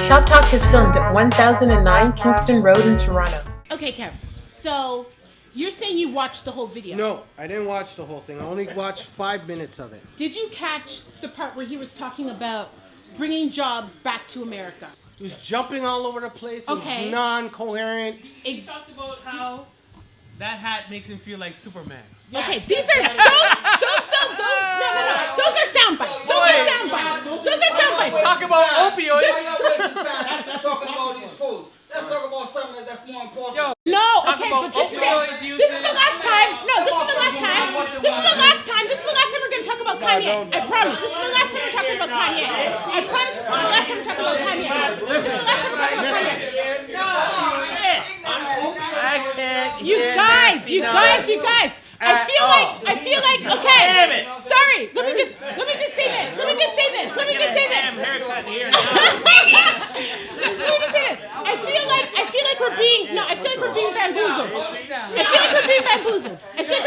Shop Talk is filmed at 1009 Kingston Road in Toronto. Okay, Kev. So, you're saying you watched the whole video? No, I didn't watch the whole thing. I only watched 5 minutes of it. Did you catch the part where he was talking about bringing jobs back to America? He was jumping all over the place. Okay. It was non-coherent. He talked about how that hat makes him feel like Superman. Okay, these are those are sound bites. Those are sound bites. Those are sound bites. Talk about opioids. Talking about these fools. Let's talk about something that's more important. Yo, No, talk okay, about but this opioid is usage. the last time. No, this is the last time. This is the last time. This is the last time we're gonna talk about Kanye. I promise. This is the last time we're talking about Kanye. I promise. This is the last time we're talking about Kanye. Listen, listen. I can't. You guys. I feel like. Okay. Damn it. Sorry. Let me just say this. Let me just say this. Damn haircut here now. Let me just say this. I feel like we're being bamboozled. I feel like we're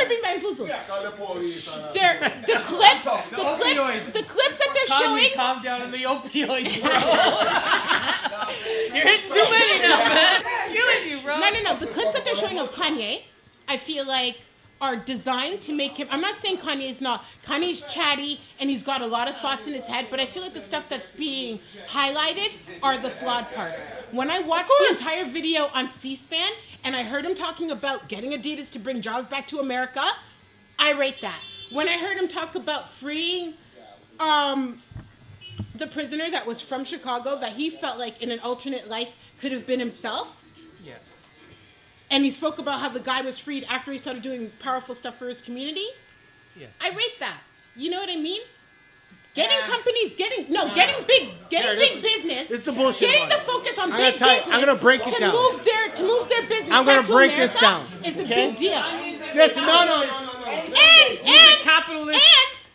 being bamboozled. The clips that they're showing. Calm down on the opioids, bro. You're hitting too many now, man. Killing you, bro. No. The clips that they're showing of Kanye, I feel like, are designed to make him. I'm not saying Kanye's not. Kanye's chatty and he's got a lot of thoughts in his head, but I feel like the stuff that's being highlighted are the flawed parts. When I watched the entire video on C-SPAN and I heard him talking about getting Adidas to bring jobs back to America, I rate that. When I heard him talk about freeing the prisoner that was from Chicago that he felt like in an alternate life could have been himself. Yes. And he spoke about how the guy was freed after he started doing powerful stuff for his community. Yes. I rate that. You know what I mean? Getting companies, getting big business. It's the bullshit. Getting the focus on big business. I'm gonna break it down. To move their business. I'm gonna back to break this America down. Is a Okay? big deal. Listen, no. He's a capitalist.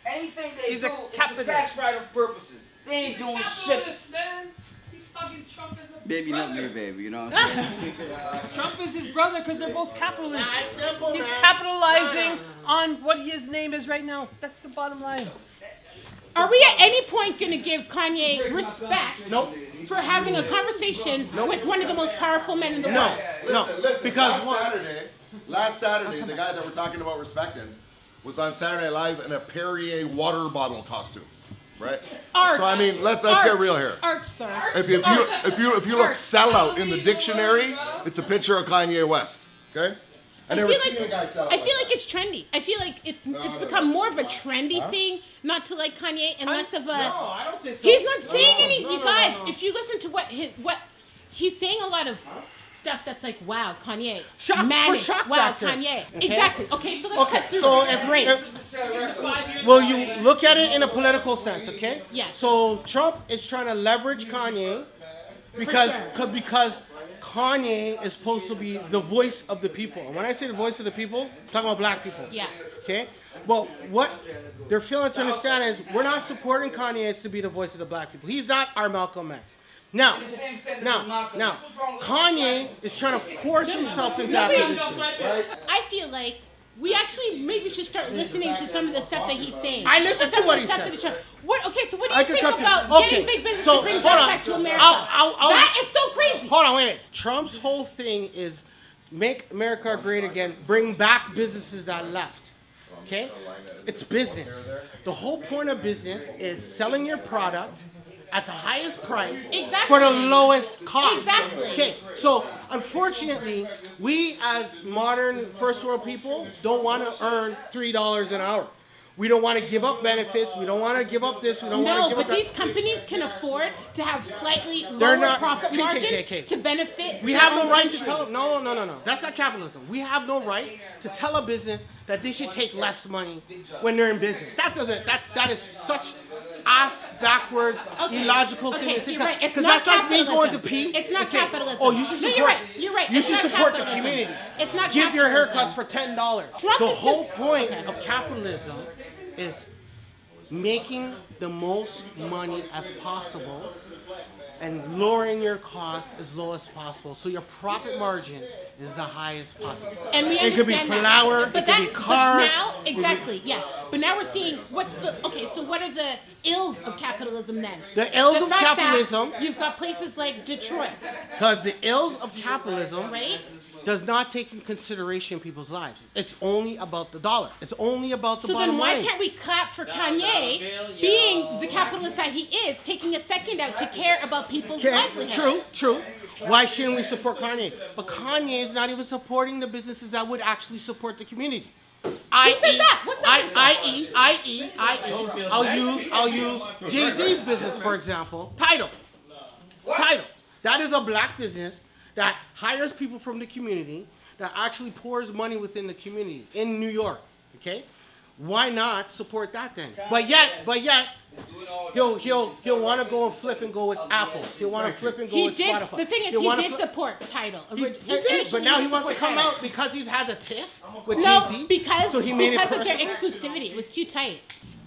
Anything they He's do a is for capitalist. tax write-off purposes. They ain't doing shit. Man. He's hugging Trump as a Baby, not me, baby. You know what I'm saying? Trump is his brother because they're both capitalists. He's capitalizing on what his name is right now. That's the bottom line. Are we at any point going to give Kanye respect for having a conversation with one of the most powerful men in the world? Listen, because last Saturday, the guy that we're talking about respecting was on Saturday Night Live in a Perrier water bottle costume, right? Art. So I mean, let's get real here. Art, sir. If you look sellout in the dictionary, it's a picture of Kanye West. Okay. I never seen a guy sell out. I feel like it's trendy. I feel like it's become more of a trendy thing, not to like Kanye, and less of a. No, I don't think so. He's not saying any. You guys, if you listen to what he's saying, a lot of stuff that's like, wow, Kanye, Shock wow, factor. Kanye, Okay. exactly. Okay, so let's cut through. So Great. well, you look at it in a political sense, okay? Yes. So Trump is trying to leverage Kanye because Kanye is supposed to be the voice of the people. And when I say the voice of the people, I'm talking about black people. Yeah. Okay? Well, what they're failing to understand is we're not supporting Kanye as to be the voice of the black people. He's not our Malcolm X. Now, Kanye is trying to force himself into that position. I feel like we actually maybe should start listening to some of the stuff that he's saying. I listened to what he said. Okay, so what do I you could think cut to- about okay, getting big business so, to bring hold jobs on. back to America? I'll- That is so crazy. Hold on, wait. Trump's whole thing is make America great again, bring back businesses that left. Okay? It's business. The whole point of business is selling your product at the highest price for the lowest cost. Exactly. Okay, so unfortunately, we as modern first world people don't want to earn $3 an hour. We don't want to give up benefits. We don't want to give up this. We don't want to No, give but up that. these companies can afford to have slightly They're lower not- profit okay, margins okay. to benefit. We have no right to tell them. No. That's not capitalism. We have no right to tell a business that they should take less money when they're in business. That is such ass backwards, illogical thing to say. You're right. It's Because not that's like me going to capitalism. pee. It's not and say, capitalism. oh, you should No, support. you're right. You It's should not support the capitalism. community. It's not Give your capitalism. haircuts for $10. Trump The is whole just- point okay. of capitalism is making the most money as possible and lowering your costs as low as possible, so your profit margin is the highest possible. And we It could be understand flour, that. it could be cars. But now, exactly, yes. But now we're seeing so what are the ills of capitalism then? The ills of fact that capitalism- You've got places like Detroit, Because the ills of capitalism right? does not take in consideration people's lives. It's only about the dollar. It's only about the So bottom then why line. can't we clap for Kanye being the capitalist that he is, taking a second out to care about people's Okay, livelihood? true. Why shouldn't we support Kanye? But Kanye is not even supporting the businesses that would actually support the community. Who says that? What's that? I'll use Jay-Z's business, for example. Tidal. That is a black business that hires people from the community, that actually pours money within the community in New York. Okay? Why not support that then? But yet, he'll want to go and flip and go with Apple. He'll want to flip and go He with did. Spotify. The thing is, He'll he wanna did flip- support Tidal. He did, but now he wants to come out because he has a tiff with Jay-Z. No, because so he made it of their personal. exclusivity. It was too tight.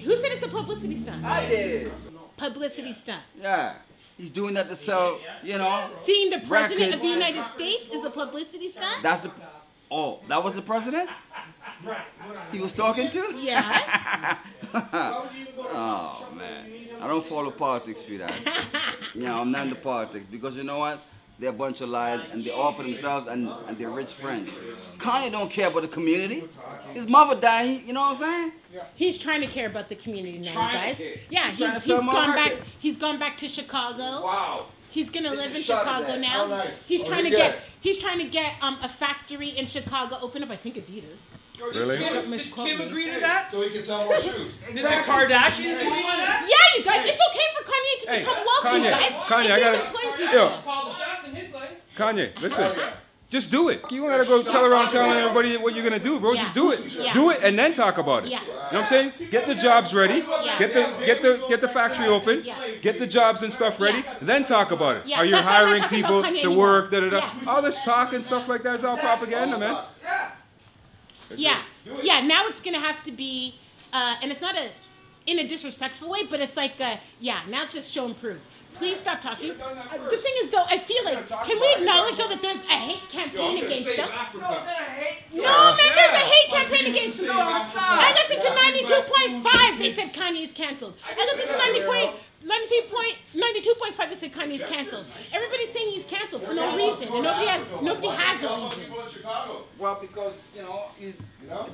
Who said it's a publicity stunt? I did. Publicity stunt. Yeah. He's doing that to sell, Seeing the president of the Records. United States is a publicity stunt? That's the. Oh, that was the president? He was talking to? Yes. Oh, man. I don't follow politics for that. I'm not into politics because you know what? They're a bunch of lies and they all for themselves and their rich friends. Kanye don't care about the community. His mother died, you know what I'm saying? He's trying to care about the community now, Trying to guys. care. Yeah, He's trying to he's sell more gone back. records. He's gone back to Chicago. Wow. He's gonna This live is in shot Chicago at. now. Oh, nice. He's Oh, trying to you're get. good. He's trying to get a factory in Chicago open up. I think Adidas. Did Kim agree to that? So he can sell more shoes. Did the Kardashians agree to that? Yeah, you guys. It's okay for Kanye to Hey, become wealthy, Kanye, guys. Kanye, If I he's gotta- employing people. Yo. Call the shots in his life. Kanye, listen. Just do it. You don't gotta go tell around telling everybody what you're gonna do, bro. Yeah. Just do it. Yeah. Do it and then talk about it. Yeah. You know what I'm saying? Get the jobs ready. Yeah. Get the factory open. Yeah. Get the jobs and stuff ready. Yeah. Then talk about it. Yeah. How you're That's why I'm not hiring talking people about Kanye to anymore. work, Yeah. All this talk and stuff like that is all propaganda, man. Yeah. Now it's gonna have to be, and it's not in a disrespectful way, but it's like, now it's just show and prove. Please stop talking. The thing is, though, I feel like, can we acknowledge though that there's a hate campaign against them? No, man, there's a hate campaign against them. I listened to 92.5. They said Kanye's canceled. I listened to 92.5. They said Kanye's canceled. Everybody's saying he's canceled for no reason, and nobody has a reason. People in Chicago. Well, because, he's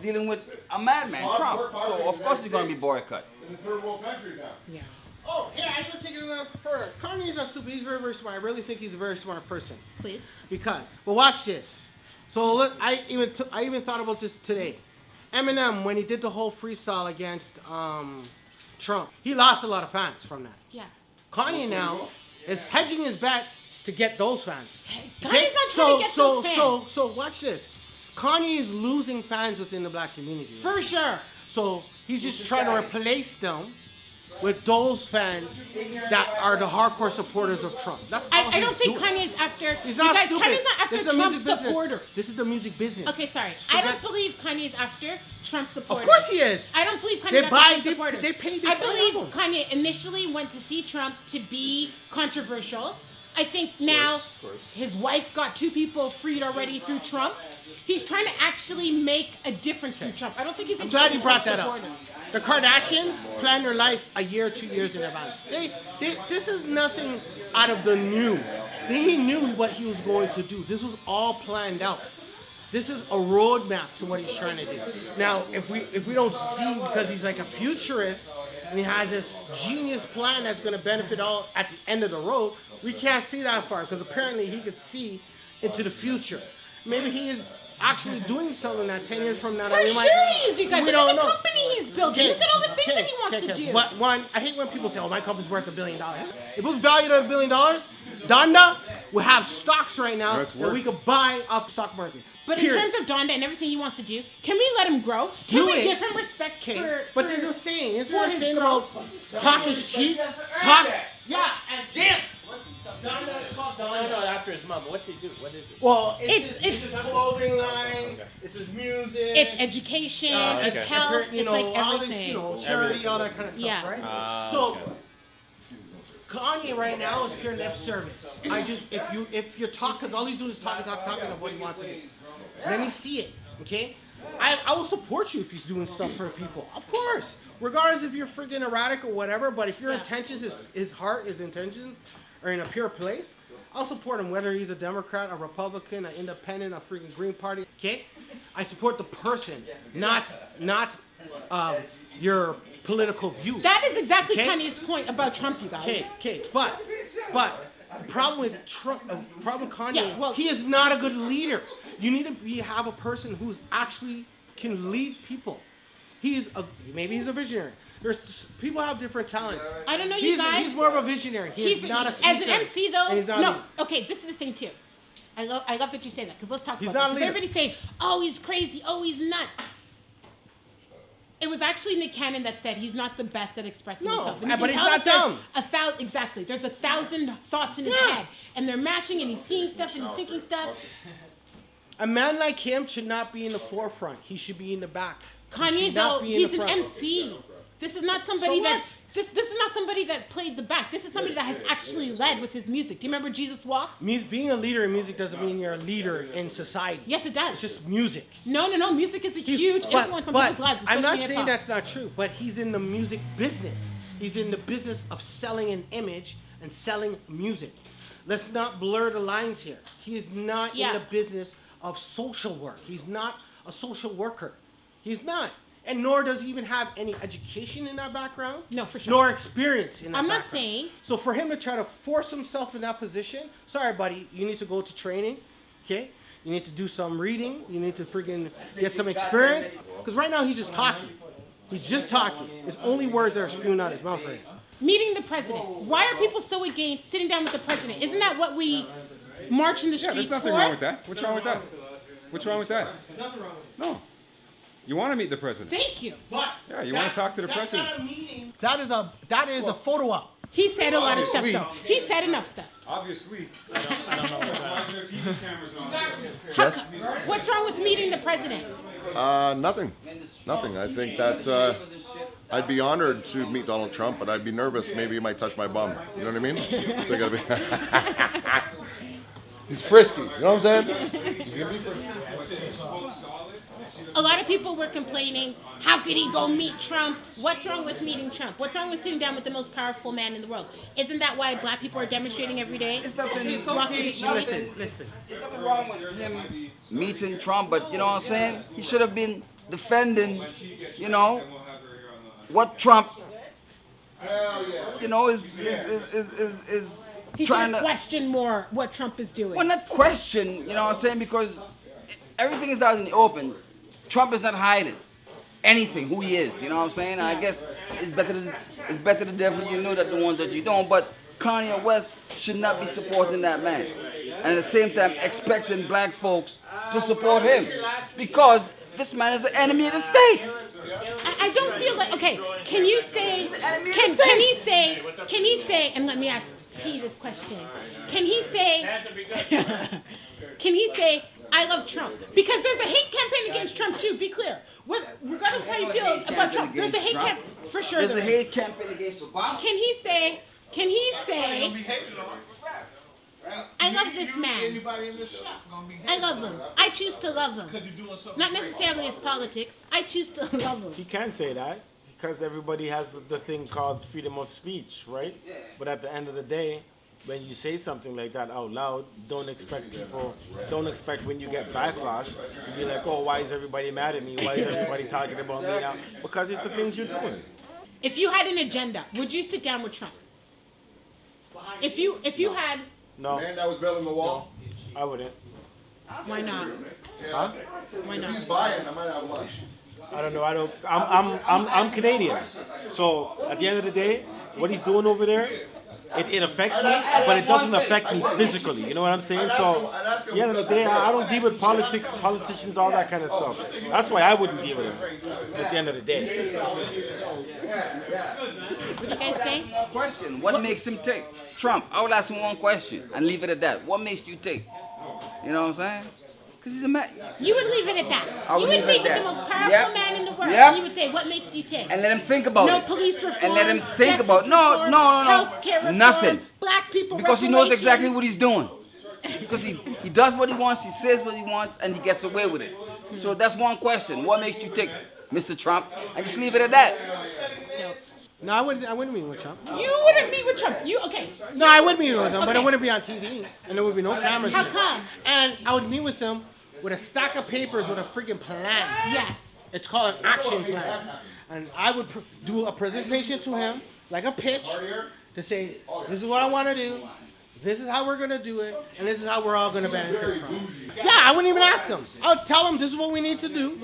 dealing with a madman, Trump. So, of course, he's going to be boycotted. In the third world country now. Yeah. Oh, yeah, I'm gonna take it a little further. Kanye's not stupid. He's very, very smart. I really think he's a very smart person. Please. But watch this. So look, I even thought about this today. Eminem, when he did the whole freestyle against Trump, he lost a lot of fans from that. Yeah. Kanye now is hedging his bet to get those fans. Kanye's not trying to get those fans. So watch this. Kanye is losing fans within the black community. For sure. So he's just trying to replace them with those fans that are the hardcore supporters of Trump. That's all I don't he's think doing. Kanye's after. He's not because stupid. Kanye's not after This is a Trump music business. supporters. This is the music business. Okay, sorry. Just I don't forget- believe Kanye's after Trump supporters. Of course he is. I don't believe Kanye's They after buy- Trump they- supporters. they pay- they I buy believe albums. Kanye initially went to see Trump to be controversial. I think now his wife got 2 people freed already through Trump. He's trying to actually make a difference through Trump. I don't think he's. I'm glad you brought that Trump up. supporters. The Kardashians plan their life a year, 2 years in advance. This is nothing out of the new. He knew what he was going to do. This was all planned out. This is a roadmap to what he's trying to do. Now, if we don't see, because he's like a futurist and he has this genius plan that's going to benefit all at the end of the road, we can't see that far because apparently he could see into the future. Maybe he is actually doing something that 10 years from now that For we might. sure he is, you guys. We Look don't at the know. company he's building. Look at all the things that he wants to do. But one, I hate when people say, "Oh, my company's worth $1 billion." If it was valued at $1 billion, Donda would have stocks right now That's that we could buy off the stock market. But Period. in terms of Donda and everything he wants to do, can we let him grow? Do Can we it. give him respect Okay, for but there's a saying. Isn't for there a his saying growth? about talk is cheap? Talk. Yeah. Damn. No, after his mom. What's he do? What is it? Well, It's- it's his clothing line. It's his music. It's education, it's okay. health, You it's know, like all this, everything. charity, all that kind of stuff, Yeah. right? okay. So, Kanye right now is pure lip service. If you're talking, because all he's doing is talking of what he wants to do. Let me see it, okay? I will support you if he's doing stuff for people, of course. Regardless if you're freaking erratic or whatever, but if your intentions, his heart, his intentions are in a pure place, I'll support him, whether he's a Democrat, a Republican, an independent, a freaking Green Party, okay? I support the person, not your political views. That is exactly Kanye's point about Trump, you guys. Okay, but the problem with Trump, problem with Kanye, he is not a good leader. You need to have a person who's actually can lead people. Maybe he's a visionary. People have different talents. I don't know, you guys. He's more of a visionary. He's not a speaker. As an MC, though, no. Okay, this is the thing too. I love that you say that, because let's talk He's about not that. a leader. Everybody's saying, oh, he's crazy, oh, he's nuts. It was actually Nick Cannon that said he's not the best at expressing himself. And but he's not dumb. Exactly. There's 1,000 thoughts in his head, and they're mashing, and he's seeing stuff, and he's thinking stuff. A man like him should not be in the forefront. He should be in the back. Kanye, though, he's an MC. This is not somebody this is not somebody that played the back. This is somebody that has actually led with his music. Do you remember Jesus Walks? Being a leader in music doesn't mean you're a leader in society. Yes, it does. It's just music. No. Music is a huge influence on people's lives. I'm not saying that's not true, but he's in the music business. He's in the business of selling an image and selling music. Let's not blur the lines here. He is not in the business of social work. He's not a social worker. He's not. And nor does he even have any education in that background. No, for sure. Nor experience in that background. I'm not saying. So for him to try to force himself in that position, sorry, buddy, you need to go to training, okay? You need to do some reading. You need to freaking get some experience. Because right now he's just talking. He's just talking. His only words that are spewing out his mouth right now. Meeting the president. Why are people so against sitting down with the president? Isn't that what we march in the streets for? Yeah, there's nothing wrong with that. What's wrong with that? What's wrong with that? Nothing wrong with that. No. You want to meet the president. Thank you. But yeah, you want to talk to the president. Not a meeting. That is a photo op. He said a lot of stuff, though. He said enough stuff. Obviously. I don't know what's going on. Yes? What's wrong with meeting the president? Nothing. Nothing. I think that I'd be honored to meet Donald Trump, but I'd be nervous. Maybe he might touch my bum. You know what I mean? So I gotta be. He's frisky. You know what I'm saying? A lot of people were complaining, how could he go meet Trump? What's wrong with meeting Trump? What's wrong with sitting down with the most powerful man in the world? Isn't that why black people are demonstrating every day? It's nothing. Listen. There's nothing wrong with him meeting Trump, but you know what I'm saying? He should have been defending, what Trump, is He trying should to question more what Trump is doing. Well, not question, you know what I'm saying? Because everything is out in the open. Trump is not hiding anything, who he is, you know what I'm saying? I guess it's better the devil you know than the ones that you don't, but Kanye West should not be supporting that man. And at the same time expecting black folks to support him. Because this man is an enemy of the state. I don't feel like, okay, can you say, can he say, and let me ask P this question, can he say, I love Trump? Because there's a hate campaign against Trump too, be clear. Regardless of how you feel about Trump, there's a hate campaign, for sure. There's a hate campaign against Obama. Can he say, I love this man. I love him. I choose to love him. Not necessarily his politics. I choose to love him. He can say that because everybody has the thing called freedom of speech, right? Yeah. But at the end of the day, when you say something like that out loud, don't expect when you get backlash to be like, oh, why is everybody mad at me? Why is everybody talking about me now? Because it's the things you're doing. If you had an agenda, would you sit down with Trump? If you had... No. Man that was building the wall? No, I wouldn't. Why not? Huh? Why not? If he's buying, I might have lunch. I don't know. I'm Canadian. So at the end of the day, what he's doing over there, it affects me, but it doesn't affect me physically. You know what I'm saying? So at the end of the day, I don't deal with politics, politicians, all that kind of stuff. That's why I wouldn't deal with him at the end of the day. What do you guys think? One question. What makes him take? Trump, I would ask him one question and leave it at that. What makes you take? You know what I'm saying? Because he's a man. You would leave it at that. I would You would leave it meet at with that. the most powerful Yep. man in the world, Yep. and you would say, "What makes you tick?" And let him think about No it. police reform. And let him think justice about no, reform, no, no, no, healthcare reform, nothing. Black people. Because he knows reparations. exactly what he's doing. Because he does what he wants, he says what he wants, and he gets away with it. So that's one question. What makes you tick, Mr. Trump? And just leave it at that. No, I wouldn't meet with Trump. You wouldn't meet with Trump. You okay? No, I would meet with him, but it Okay. wouldn't be on TV, and there would be no cameras. How there. come? And I would meet with him with a stack of papers with a freaking plan. Yes. It's called an action plan, and I would do a presentation to him, like a pitch, to say, "This is what I want to do. This is how we're gonna do it, and this is how we're all gonna benefit from it." Yeah, I wouldn't even ask him. I would tell him this is what we need to do.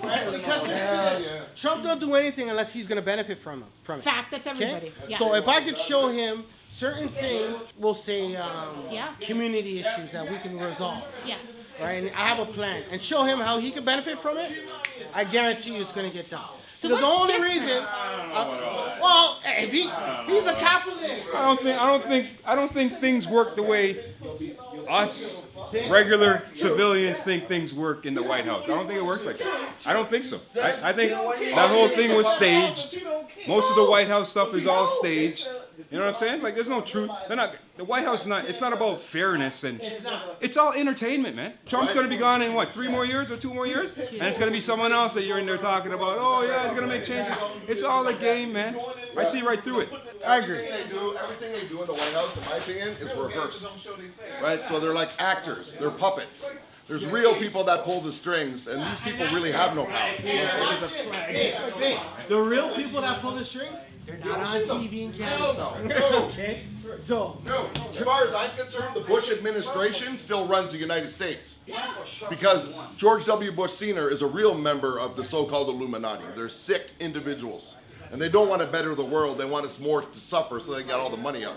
Right? Because Trump don't do anything unless he's gonna benefit from it. Fact. That's everybody. Okay? Yeah. So if I could show him certain things, we'll say Yeah. community issues that we can resolve. Yeah. Right? And I have a plan, and show him how he can benefit from it. I guarantee you it's gonna get done. Because the what's only different? reason, well, if he's a capitalist. I don't think things work the way us regular civilians think things work in the White House. I don't think it works like that. I don't think so. I think that whole thing was staged. Most of the White House stuff is all staged. You know what I'm saying? Like, there's no truth. The White House it's not about fairness, and it's all entertainment, man. Trump's going to be gone in what, 3 more years or 2 more years? And it's going to be someone else that you're in there talking about, oh yeah, he's going to make changes. It's all a game, man. I see right through it. I agree. Everything they do in the White House, in my opinion, is rehearsed. Right? So they're like actors. They're puppets. There's real people that pull the strings, and these people really have no power. The real people that pull the strings, they're not on TV in Canada. Okay? So, No, as far as I'm concerned, the Bush administration still runs the United States. Because George W. Bush Sr. is a real member of the so-called Illuminati. They're sick individuals. And they don't want to better the world. They want us more to suffer so they can get all the money out.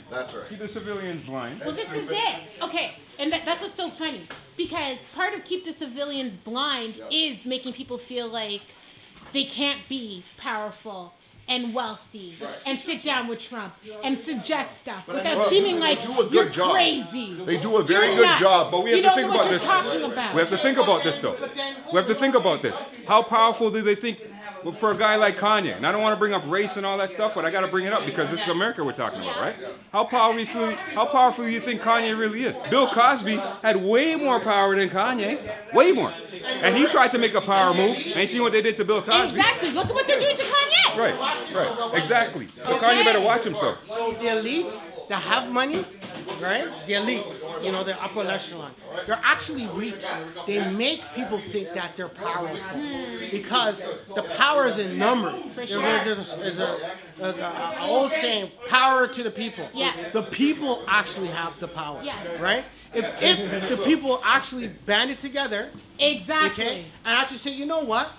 That's right. Keep the civilians blind. Well, this is it. Okay, and that's what's so funny. Because part of keep the civilians blind is making people feel like they can't be powerful and wealthy and sit down with Trump and suggest stuff without seeming like They do a good you're job. crazy. They do a very You're good nuts. job. But we You have to don't think know what about you're this. talking about. We have to think about this, though. We have to think about this. How powerful do they think? Well, for a guy like Kanye, and I don't want to bring up race and all that stuff, but I got to bring it up because this is America we're talking about, right? How powerful do you think Kanye really is? Bill Cosby had way more power than Kanye, way more, and he tried to make a power move. And you seen what they did to Bill Cosby? Exactly. Look at what they're doing to Kanye. Right, exactly. So Kanye better watch himself. the elites that have money, right? The elites, you know, the upper echelon, they're actually weak. They make people think that they're powerful because the power is in numbers. There's a old saying, power to the people. Yeah. The people actually have the power, Yeah. right? If the people actually banded together, Exactly. okay, and actually say, you know what?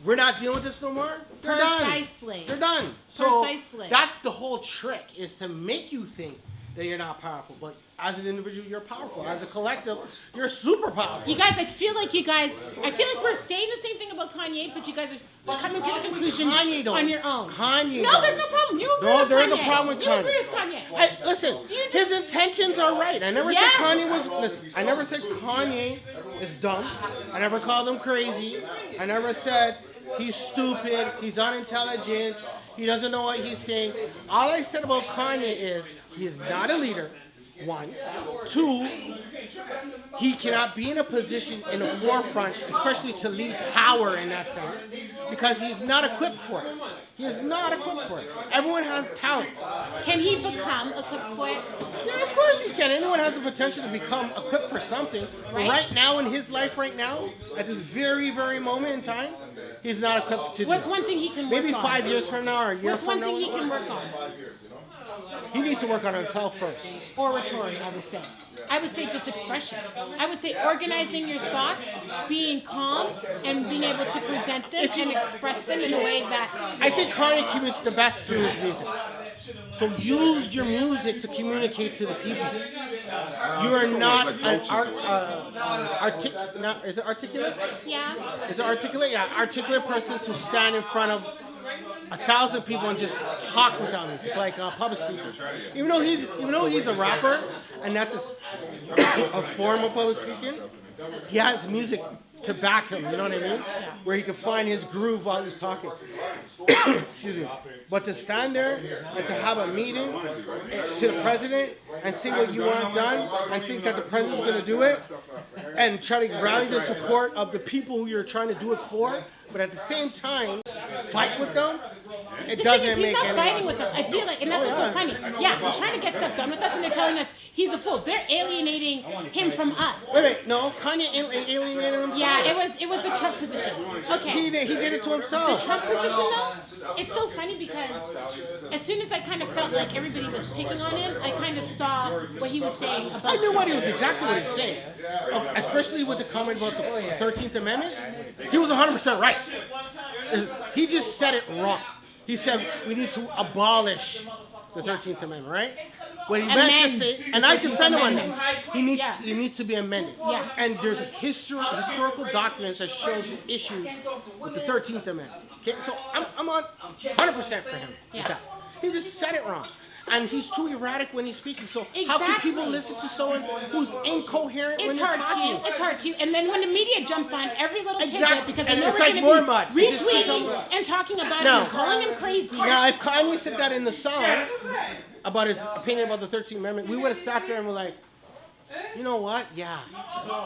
We're not dealing with this no more. They're done. Precisely. They're done. So Precisely. that's the whole trick, is to make you think that you're not powerful. But as an individual, you're powerful. As a collective, you're super powerful. You guys, I feel like we're saying the same thing about Kanye, but you guys are coming to the conclusion Kanye don't. on your own. Kanye No, don't. there's no problem. You agree No, with there Kanye. is a problem with You Kanye. agree with Kanye. Listen, his intentions are right. I never said Yeah. Kanye was. Listen, I never said Kanye is dumb. I never called him crazy. I never said he's stupid. He's unintelligent. He doesn't know what he's saying. All I said about Kanye is he is not a leader. 1, 2, he cannot be in a position in the forefront, especially to lead power in that sense, because he's not equipped for it. He is not equipped for it. Everyone has talents. Can he become equipped for it? Yeah, of course he can. Anyone has the potential to become equipped for something. But Right. right now, in his life right now, at this very, very moment in time, he's not equipped to do What's it. one thing he can work Maybe on? 5 years from now or a year What's from one now. thing he can work on? He needs to work on himself first. Oratory, I would say. I would say just expression. I would say organizing your thoughts, being calm, and being able to present them and express them in a way that... I think Kanye communicates the best through his music. So use your music to communicate to the people. You are not an is it articulate? Yeah. Is it articulate? Yeah, articulate person to stand in front of 1,000 people and just talk without music, like public speaking. Even though he's a rapper, and that's a form of public speaking, he has music to back him, you know what I mean? Where he can find his groove while he's talking. Excuse me. But to stand there and to have a meeting to the president and say what you want done and think that the president's going to do it and try to rally the support of the people who you're trying to do it for, but at the same time fight with them, it doesn't make any sense. He's not fighting with us. I feel like, and that's what's so funny. Yeah, he's trying to get stuff done with us, and they're telling us he's a fool. They're alienating him from us. Wait, no, Kanye alienated himself. Yeah, it was the Trump position. Okay. He did it to himself. The Trump position, though, it's so funny because as soon as I kind of felt like everybody was picking on him, I kind of saw what he was saying about. I knew what he was exactly what he was saying, especially with the comment about the 13th Amendment. He was 100% right. He just said it wrong. He said we need to abolish the 13th Amendment, right? What he meant to say, and I defend him on that. He needs to be amended. Yeah. And there's a historical documents that shows the issues with the 13th Amendment. Okay, so I'm on 100% for him with that. He just said it wrong. And he's too erratic when he's speaking. So how can people listen to someone who's incoherent when they're talking? It's hard to. And then when the media jumps on, every little tidbit, because and they know it's we're like going more to be retweeting and talking about him and calling him crazy. Now, if Kanye said that in the song about his opinion about the 13th Amendment, we would have sat there and were like, you know what? Yeah,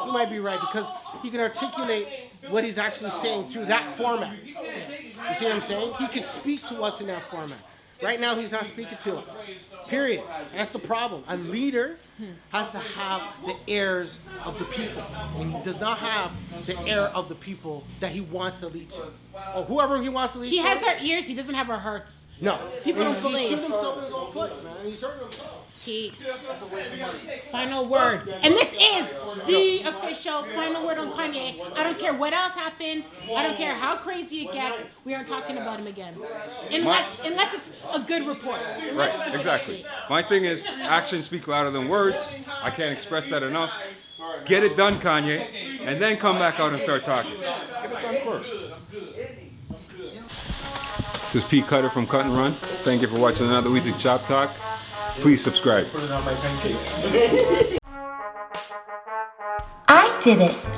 you might be right, because he can articulate what he's actually saying through that format. You see what I'm saying? He could speak to us in that format. Right now, he's not speaking to us. Period. And that's the problem. A leader has to have the ears of the people. And he does not have the ear of the people that he wants to lead to. Or whoever he wants to lead to. He has our ears, he doesn't have our hearts. No. People don't believe. He's shooting himself in his own foot, man. He's hurting himself. Final word. And this is the official final word on Kanye. I don't care what else happens. I don't care how crazy it gets. We aren't talking about him again. Unless it's a good report. Right, exactly. My thing is, actions speak louder than words. I can't express that enough. Get it done, Kanye, and then come back out and start talking. Get it done first. This is Pete Cutter from Cut and Run. Thank you for watching another weekly Chop Talk. Please subscribe. I did it.